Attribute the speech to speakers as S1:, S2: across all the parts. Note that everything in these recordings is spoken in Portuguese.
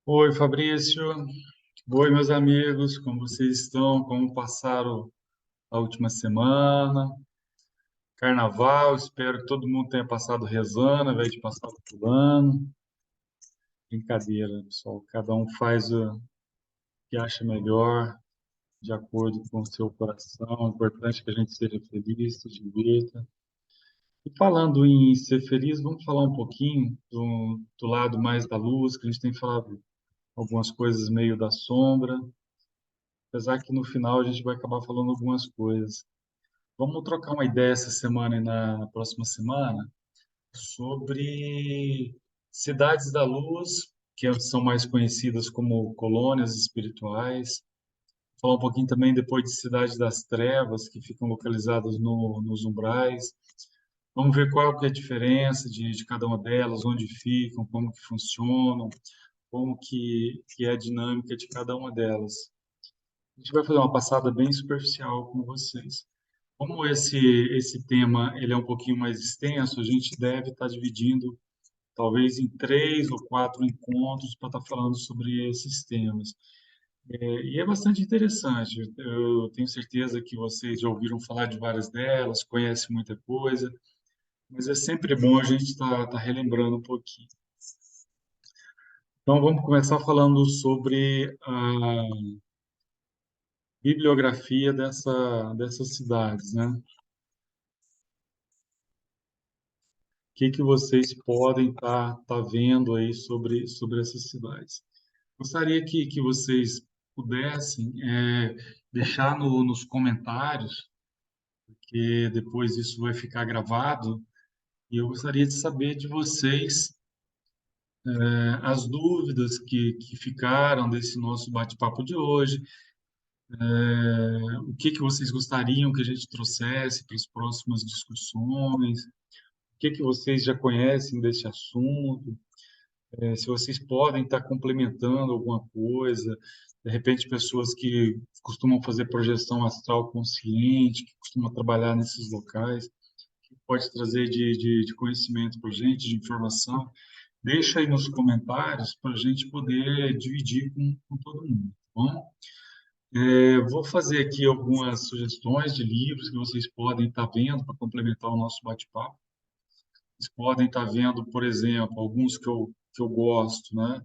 S1: Oi, Fabrício. Oi, meus amigos. Como vocês estão? Como passaram a última semana? Carnaval, espero que todo mundo tenha passado rezando, ao invés de passar pulando. Brincadeira, pessoal. Cada um faz o que acha melhor, de acordo com o seu coração. O importante é que a gente seja feliz, se divirta. E falando em ser feliz, vamos falar um pouquinho do lado mais da luz, que a gente tem falado algumas coisas meio da sombra. Apesar que no final a gente vai acabar falando algumas coisas. Vamos trocar uma ideia essa semana e na próxima semana sobre cidades da luz, que são mais conhecidas como colônias espirituais. Falar um pouquinho também depois de cidades das trevas, que ficam localizadas nos umbrais. Vamos ver qual que é a diferença de cada uma delas, onde ficam, como que funcionam, como que é a dinâmica de cada uma delas. A gente vai fazer uma passada bem superficial com vocês. Como esse tema ele é um pouquinho mais extenso, a gente deve estar dividindo talvez em três ou quatro encontros para estar falando sobre esses temas. E é bastante interessante. Eu tenho certeza que vocês já ouviram falar de várias delas, conhecem muita coisa, mas é sempre bom a gente estar relembrando um pouquinho. Então vamos começar falando sobre a bibliografia dessas cidades, né? Que vocês podem estar vendo aí sobre essas cidades. Gostaria que vocês pudessem deixar nos comentários, que depois isso vai ficar gravado, e eu gostaria de saber de vocês as dúvidas que ficaram desse nosso bate-papo de hoje, o que vocês gostariam que a gente trouxesse para as próximas discussões, o que vocês já conhecem desse assunto. Se vocês podem estar complementando alguma coisa, de repente pessoas que costumam fazer projeção astral consciente, que costumam trabalhar nesses locais, que pode trazer de conhecimento para a gente, de informação, deixa aí nos comentários para a gente poder dividir com todo mundo, tá bom? Vou fazer aqui algumas sugestões de livros que vocês podem estar vendo para complementar o nosso bate-papo. Vocês podem estar vendo, por exemplo, alguns que eu gosto, né?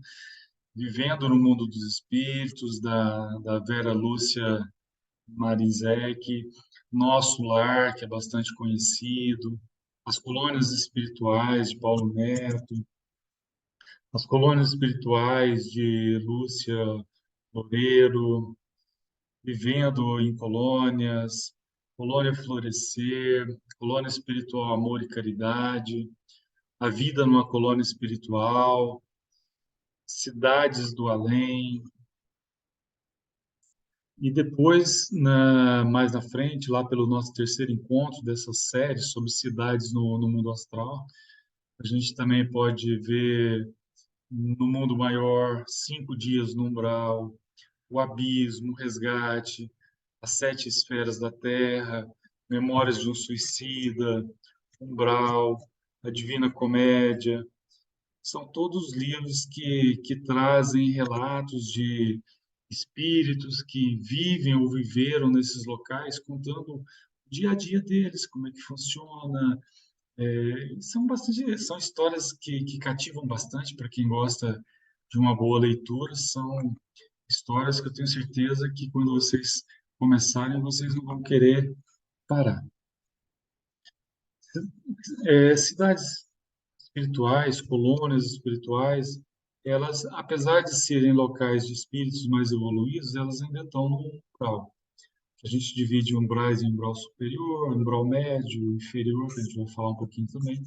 S1: Vivendo no Mundo dos Espíritos, da Vera Lúcia Marizek, Nosso Lar, que é bastante conhecido, As Colônias Espirituais, de Paulo Neto, As Colônias Espirituais, de Lúcia Loureiro, Vivendo em Colônias, Colônia Florescer, Colônia Espiritual Amor e Caridade, A Vida numa Colônia Espiritual, Cidades do Além. E depois, mais na frente, lá pelo nosso terceiro encontro dessa série sobre cidades no mundo astral, a gente também pode ver no mundo maior, 5 dias no umbral, o abismo, o resgate, as 7 esferas da Terra, Memórias de um Suicida, Umbral, a Divina Comédia. São todos livros que trazem relatos de espíritos que vivem ou viveram nesses locais, contando o dia a dia deles, como é que funciona. São histórias que cativam bastante para quem gosta de uma boa leitura. São histórias que eu tenho certeza que quando vocês começarem, vocês não vão querer parar. Cidades espirituais, colônias espirituais, elas, apesar de serem locais de espíritos mais evoluídos, elas ainda estão no umbral. A gente divide umbrais em umbral superior, umbral médio, inferior, que a gente vai falar um pouquinho também.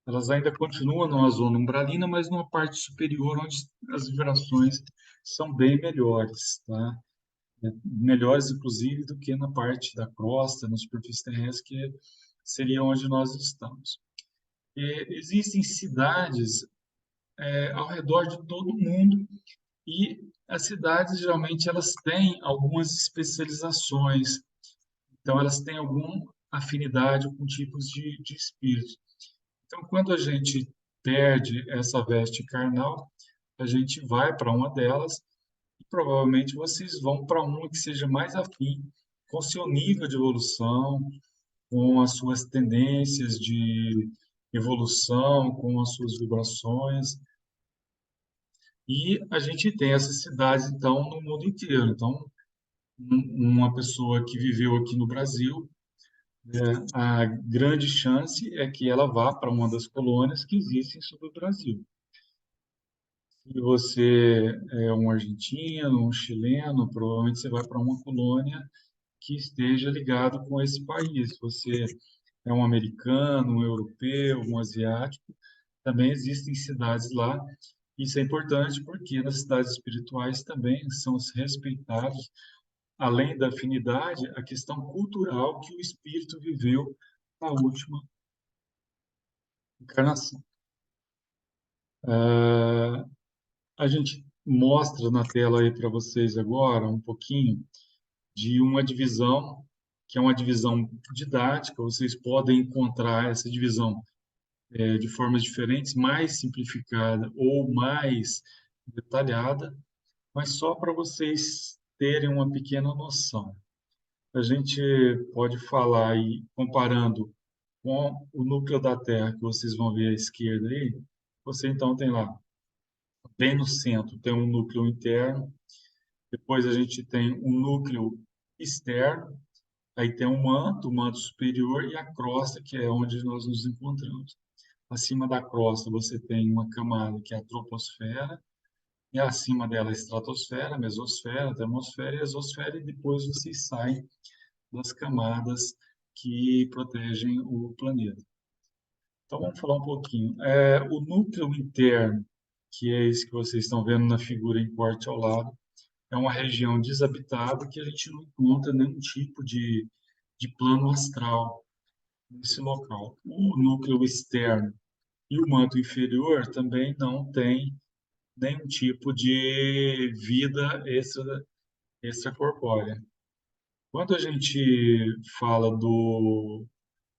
S1: Elas ainda continuam numa zona umbralina, mas numa parte superior, onde as vibrações são bem melhores, tá? Melhores, inclusive, do que na parte da crosta, na superfície terrestre, que seria onde nós estamos. Existem cidades ao redor de todo o mundo e as cidades geralmente elas têm algumas especializações, então elas têm alguma afinidade com tipos de espíritos. Então, quando a gente perde essa veste carnal, a gente vai para uma delas e provavelmente vocês vão para uma que seja mais afim com o seu nível de evolução, com as suas tendências de evolução, com as suas vibrações. E a gente tem essas cidades, então, no mundo inteiro. Então, uma pessoa que viveu aqui no Brasil, a grande chance é que ela vá para uma das colônias que existem sobre o Brasil. Se você é um argentino, um chileno, provavelmente você vai para uma colônia que esteja ligado com esse país. Se você é um americano, um europeu, um asiático, também existem cidades lá. Isso é importante porque nas cidades espirituais também são respeitados, além da afinidade, a questão cultural que o espírito viveu na última encarnação. A gente mostra na tela aí para vocês agora um pouquinho de uma divisão, que é uma divisão didática. Vocês podem encontrar essa divisão de formas diferentes, mais simplificada ou mais detalhada, mas só para vocês terem uma pequena noção. A gente pode falar aí, comparando com o núcleo da Terra, que vocês vão ver à esquerda aí, você então tem lá, bem no centro, tem um núcleo interno, depois a gente tem um núcleo externo, aí tem o manto superior e a crosta, que é onde nós nos encontramos. Acima da crosta você tem uma camada que é a troposfera, e acima dela a estratosfera, a mesosfera, a termosfera e a exosfera, e depois vocês saem das camadas que protegem o planeta. Então vamos falar um pouquinho. O núcleo interno, que é esse que vocês estão vendo na figura em corte ao lado, é uma região desabitada que a gente não encontra nenhum tipo de plano astral nesse local. O núcleo externo e o manto inferior também não tem nenhum tipo de vida extracorpórea. Quando a gente fala do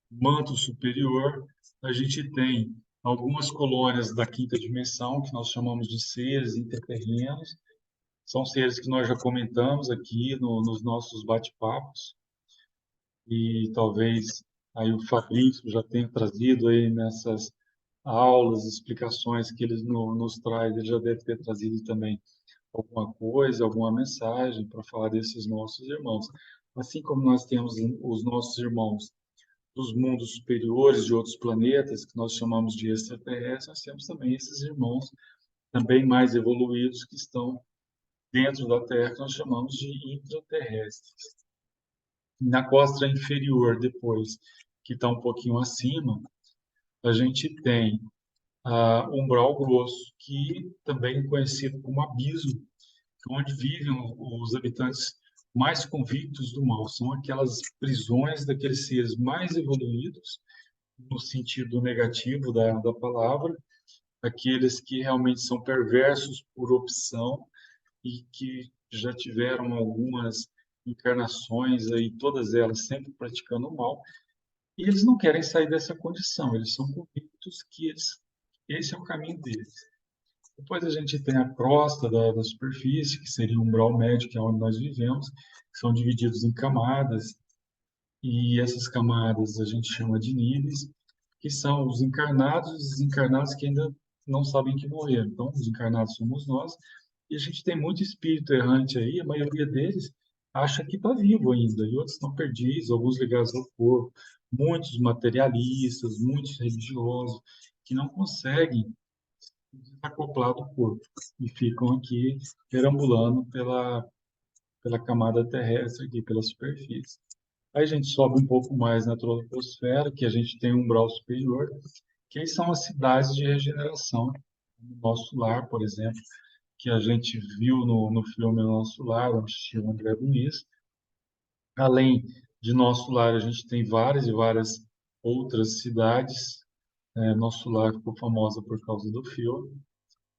S1: manto superior, a gente tem algumas colônias da quinta dimensão, que nós chamamos de seres interterrenos. São seres que nós já comentamos aqui nos nossos bate-papos, e talvez aí o Fabrício já tenha trazido aí nessas aulas, explicações que ele nos traz, ele já deve ter trazido também alguma coisa, alguma mensagem para falar desses nossos irmãos. Assim como nós temos os nossos irmãos dos mundos superiores, de outros planetas, que nós chamamos de extraterrestres, nós temos também esses irmãos também mais evoluídos que estão dentro da Terra, que nós chamamos de intraterrestres. Na costa inferior, depois, que está um pouquinho acima, a gente tem o umbral grosso, que também é conhecido como abismo, onde vivem os habitantes mais convictos do mal. São aquelas prisões daqueles seres mais evoluídos, no sentido negativo da palavra, aqueles que realmente são perversos por opção e que já tiveram algumas encarnações aí, todas elas sempre praticando o mal, e eles não querem sair dessa condição, eles são convictos que esse é o caminho deles. Depois a gente tem a crosta da superfície, que seria o umbral médio, que é onde nós vivemos, que são divididos em camadas, e essas camadas a gente chama de níveis, que são os encarnados e os desencarnados que ainda não sabem que morreram. Então, os encarnados somos nós, e a gente tem muito espírito errante aí, a maioria deles acha que está vivo ainda, e outros estão perdidos, alguns ligados ao corpo, muitos materialistas, muitos religiosos, que não conseguem desacoplar do corpo e ficam aqui perambulando pela camada terrestre, aqui pela superfície. Aí a gente sobe um pouco mais na troposfera, que a gente tem um umbral superior, que aí são as cidades de regeneração. No Nosso Lar, por exemplo, que a gente viu no filme Nosso Lar, onde tinha o André Luiz. Além de Nosso Lar, a gente tem várias e várias outras cidades. Nosso Lar ficou famosa por causa do filme.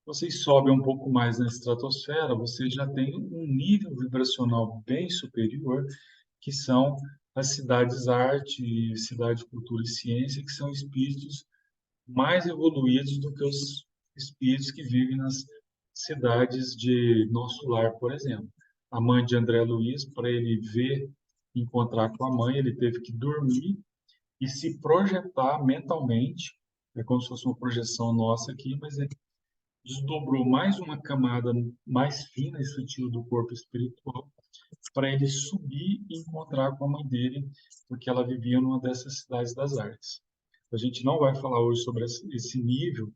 S1: Vocês sobem um pouco mais na estratosfera, vocês já têm um nível vibracional bem superior, que são as cidades arte, cidade cultura e ciência, que são espíritos mais evoluídos do que os espíritos que vivem nas cidades de Nosso Lar, por exemplo. A mãe de André Luiz, para ele ver, encontrar com a mãe, ele teve que dormir e se projetar mentalmente. É como se fosse uma projeção nossa aqui, mas ele desdobrou mais uma camada mais fina e sutil do corpo espiritual para ele subir e encontrar com a mãe dele, porque ela vivia numa dessas cidades das artes. A gente não vai falar hoje sobre esse nível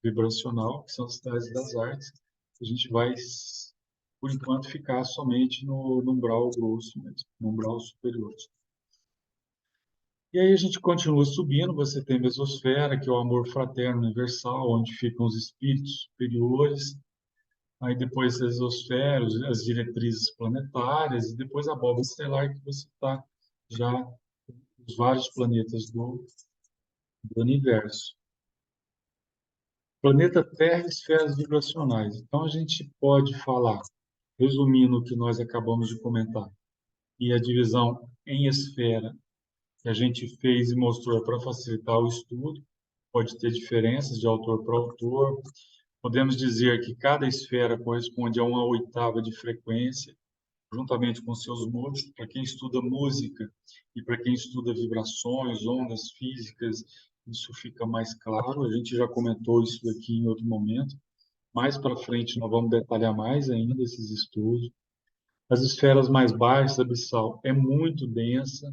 S1: vibracional, que são as cidades das artes. A gente vai, por enquanto, ficar somente no umbral grosso mesmo, no umbral superior. E aí a gente continua subindo, você tem a mesosfera, que é o amor fraterno universal, onde ficam os espíritos superiores. Aí depois as esferas, as diretrizes planetárias, e depois a abóbora estelar, que você está já os vários planetas do universo. Planeta Terra e esferas vibracionais. Então a gente pode falar, resumindo o que nós acabamos de comentar, e a divisão em esfera que a gente fez e mostrou para facilitar o estudo, pode ter diferenças de autor para autor. Podemos dizer que cada esfera corresponde a uma oitava de frequência, juntamente com seus múltiplos. Para quem estuda música e para quem estuda vibrações, ondas físicas, isso fica mais claro. A gente já comentou isso aqui em outro momento. Mais para frente nós vamos detalhar mais ainda esses estudos. As esferas mais baixas, abissal, é muito densa,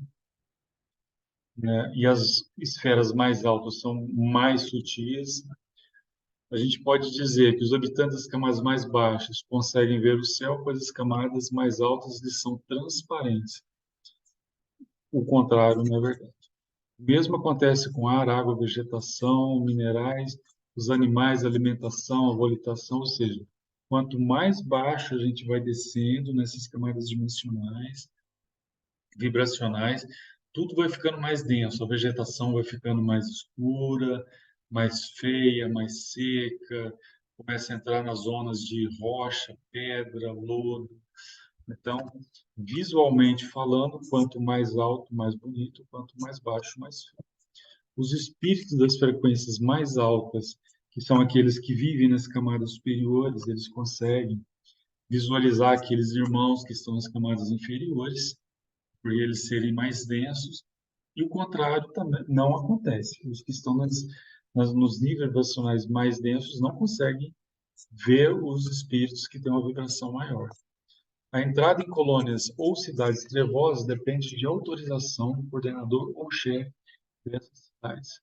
S1: né? E as esferas mais altas são mais sutis. A gente pode dizer que os habitantes das camadas mais baixas conseguem ver o céu, pois as camadas mais altas lhes são transparentes. O contrário não é verdade. O mesmo acontece com ar, água, vegetação, minerais, os animais, alimentação, a volitação, ou seja, quanto mais baixo a gente vai descendo nessas camadas dimensionais, vibracionais, tudo vai ficando mais denso, a vegetação vai ficando mais escura, mais feia, mais seca, começa a entrar nas zonas de rocha, pedra, lodo. Então, visualmente falando, quanto mais alto, mais bonito, quanto mais baixo, mais feio. Os espíritos das frequências mais altas, que são aqueles que vivem nas camadas superiores, eles conseguem visualizar aqueles irmãos que estão nas camadas inferiores, por eles serem mais densos, e o contrário também não acontece. Os que estão nos níveis vibracionais mais densos não conseguem ver os espíritos que têm uma vibração maior. A entrada em colônias ou cidades trevosas depende de autorização do coordenador ou chefe dessas cidades.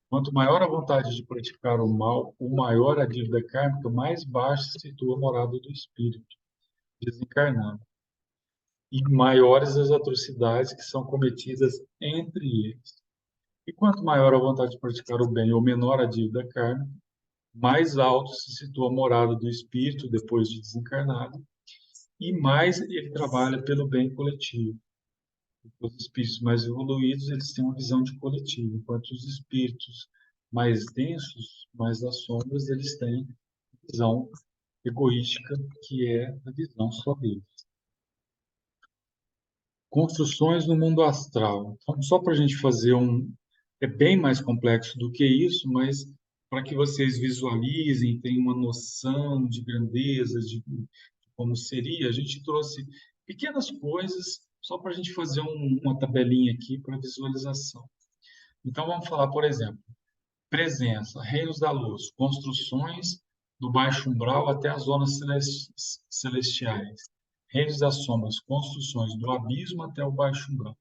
S1: Quanto maior a vontade de praticar o mal, ou maior a dívida kármica, mais baixa se situa a morada do espírito desencarnado. E maiores as atrocidades que são cometidas entre eles. E quanto maior a vontade de praticar o bem ou menor a dívida kármica, mais alto se situa a morada do espírito depois de desencarnado e mais ele trabalha pelo bem coletivo. Os espíritos mais evoluídos, eles têm uma visão de coletivo, enquanto os espíritos mais densos, mais das sombras, eles têm visão egoística, que é a visão só deles. Construções no mundo astral. Então, só para a gente fazer é bem mais complexo do que isso, mas para que vocês visualizem, tenham uma noção de grandeza, de como seria, a gente trouxe pequenas coisas só para a gente fazer uma tabelinha aqui para visualização. Então, vamos falar, por exemplo, presença, reinos da luz, construções do baixo umbral até as zonas celestiais. Reinos das sombras, construções do abismo até o baixo umbral.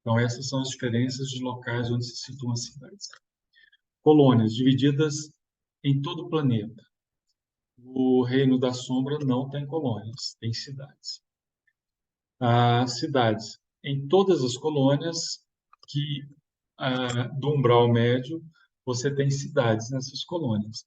S1: Então, essas são as diferenças de locais onde se situam as cidades. Colônias divididas em todo o planeta. O reino da sombra não tem colônias, tem cidades. As cidades, em todas as colônias que do umbral médio, você tem cidades nessas colônias.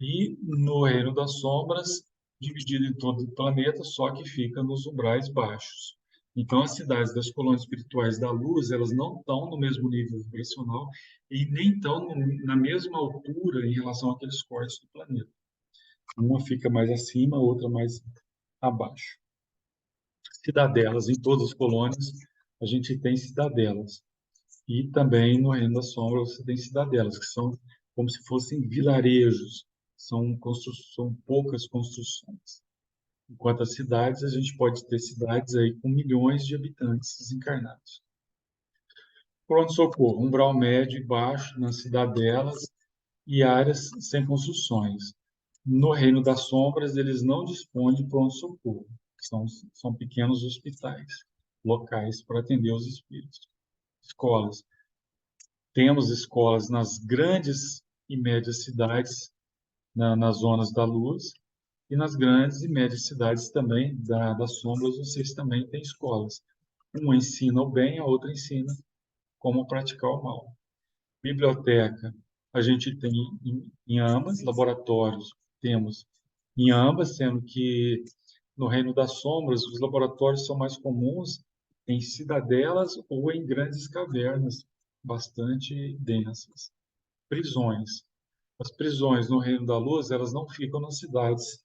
S1: E no reino das sombras, dividido em todo o planeta, só que fica nos umbrais baixos. Então, as cidades das colônias espirituais da luz, elas não estão no mesmo nível vibracional e nem estão na mesma altura em relação àqueles cortes do planeta. Uma fica mais acima, a outra mais abaixo. Cidadelas, em todas as colônias, a gente tem cidadelas. E também no Reino da Sombra você tem cidadelas, que são como se fossem vilarejos, são poucas construções. Enquanto as cidades, a gente pode ter cidades aí com milhões de habitantes desencarnados. Pronto-socorro, umbral médio e baixo nas cidadelas e áreas sem construções. No Reino das Sombras, eles não dispõem de pronto-socorro. São pequenos hospitais, locais para atender os espíritos. Escolas. Temos escolas nas grandes e médias cidades, nas zonas da luz, e nas grandes e médias cidades também, das sombras, vocês também têm escolas. Uma ensina o bem, a outra ensina como praticar o mal. Biblioteca, a gente tem em ambas, laboratórios, temos em ambas, sendo que no Reino das Sombras, os laboratórios são mais comuns em cidadelas ou em grandes cavernas bastante densas. Prisões. As prisões no Reino da Luz, elas não ficam nas cidades,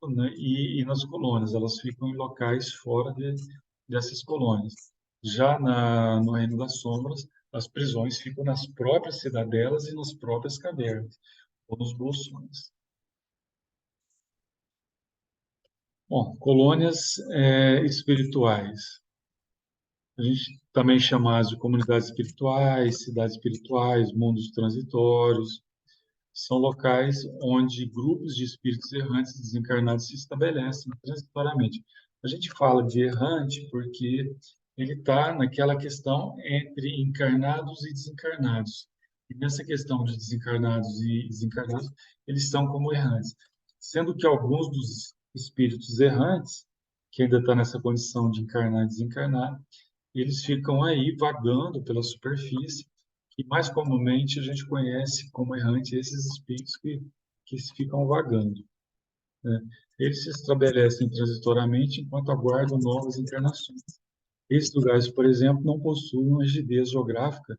S1: né, e nas colônias, elas ficam em locais fora dessas colônias. Já no Reino das Sombras, as prisões ficam nas próprias cidadelas e nas próprias cavernas, ou nos bolsões. Bom, colônias espirituais. A gente também chama de comunidades espirituais, cidades espirituais, mundos transitórios. São locais onde grupos de espíritos errantes desencarnados se estabelecem transitoriamente. A gente fala de errante porque ele está naquela questão entre encarnados e desencarnados. E nessa questão de desencarnados e desencarnados, eles estão como errantes. Sendo que alguns dos espíritos errantes, que ainda estão nessa condição de encarnar e desencarnar, eles ficam aí vagando pela superfície, e mais comumente a gente conhece como errante esses espíritos que ficam vagando, né? Eles se estabelecem transitoriamente enquanto aguardam novas encarnações. Esses lugares, por exemplo, não possuem uma rigidez geográfica,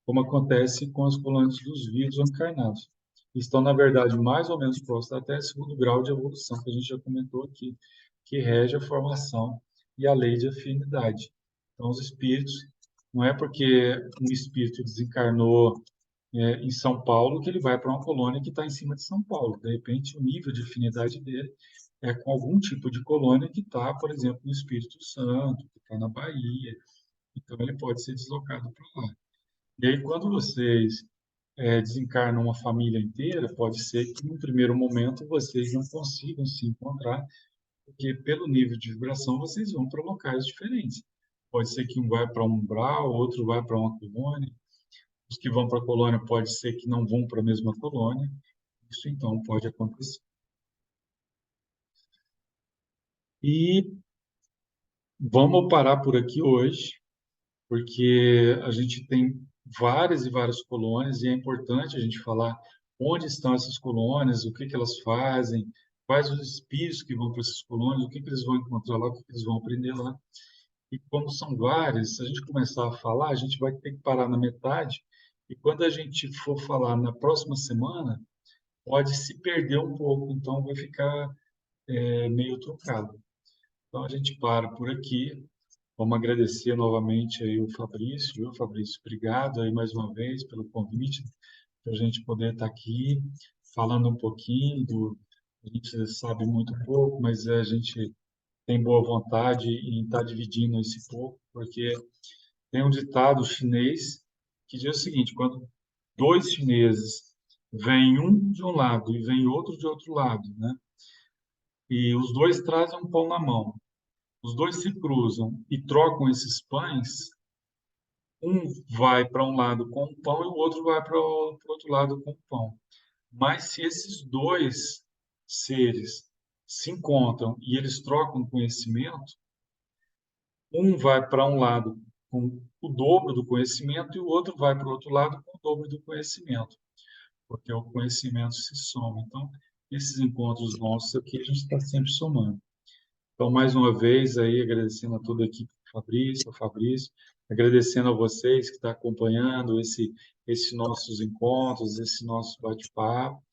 S1: como acontece com as colônias dos vivos ou encarnados. Estão, na verdade, mais ou menos próximos até o segundo grau de evolução, que a gente já comentou aqui, que rege a formação e a lei de afinidade. Então, os espíritos, não é porque um espírito desencarnou em São Paulo que ele vai para uma colônia que está em cima de São Paulo. De repente, o nível de afinidade dele é com algum tipo de colônia que está, por exemplo, no Espírito Santo, que está na Bahia. Então, ele pode ser deslocado para lá. E aí, quando vocês desencarnam uma família inteira, pode ser que, no primeiro momento, vocês não consigam se encontrar, porque, pelo nível de vibração, vocês vão para locais diferentes. Pode ser que um vai para um umbral, outro vai para uma colônia. Os que vão para a colônia pode ser que não vão para a mesma colônia. Isso, então, pode acontecer. E vamos parar por aqui hoje, porque a gente tem várias e várias colônias e é importante a gente falar onde estão essas colônias, o que que elas fazem, quais os espíritos que vão para essas colônias, o que que eles vão encontrar lá, o que que eles vão aprender lá. E como são várias, se a gente começar a falar, a gente vai ter que parar na metade, e quando a gente for falar na próxima semana, pode se perder um pouco, então vai ficar meio truncado. Então a gente para por aqui. Vamos agradecer novamente aí o Fabrício, viu, Fabrício? Obrigado aí mais uma vez pelo convite, para a gente poder estar aqui falando um pouquinho a gente sabe muito pouco, mas a gente tem boa vontade em estar dividindo esse pouco, porque tem um ditado chinês que diz o seguinte: quando dois chineses vêm um de um lado e vem outro de outro lado, né? E os dois trazem um pão na mão. Os dois se cruzam e trocam esses pães. Um vai para um lado com o pão e o outro vai para o outro lado com o pão. Mas se esses dois seres se encontram e eles trocam conhecimento, um vai para um lado com o dobro do conhecimento e o outro vai para o outro lado com o dobro do conhecimento, porque o conhecimento se soma. Então, esses encontros nossos aqui, a gente está sempre somando. Então, mais uma vez, aí, agradecendo a toda a equipe do Fabrício, ao Fabrício, agradecendo a vocês que estão acompanhando esses nossos encontros, esse nosso bate-papo.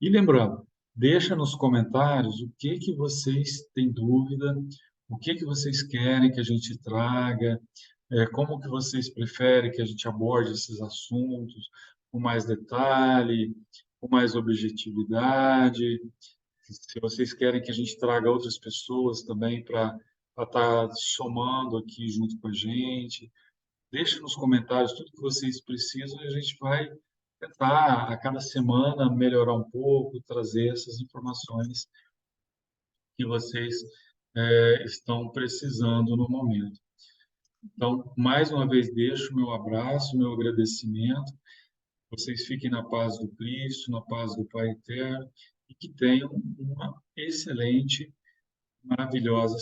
S1: E lembrando, deixa nos comentários o que que vocês têm dúvida, o que que vocês querem que a gente traga, como que vocês preferem que a gente aborde esses assuntos com mais detalhe, com mais objetividade. Se vocês querem que a gente traga outras pessoas também para estar somando aqui junto com a gente, deixe nos comentários tudo que vocês precisam e a gente vai tentar a cada semana melhorar um pouco, trazer essas informações que vocês estão precisando no momento. Então, mais uma vez, deixo o meu abraço, meu agradecimento. Vocês fiquem na paz do Cristo, na paz do Pai Eterno e que tenham uma excelente, maravilhosa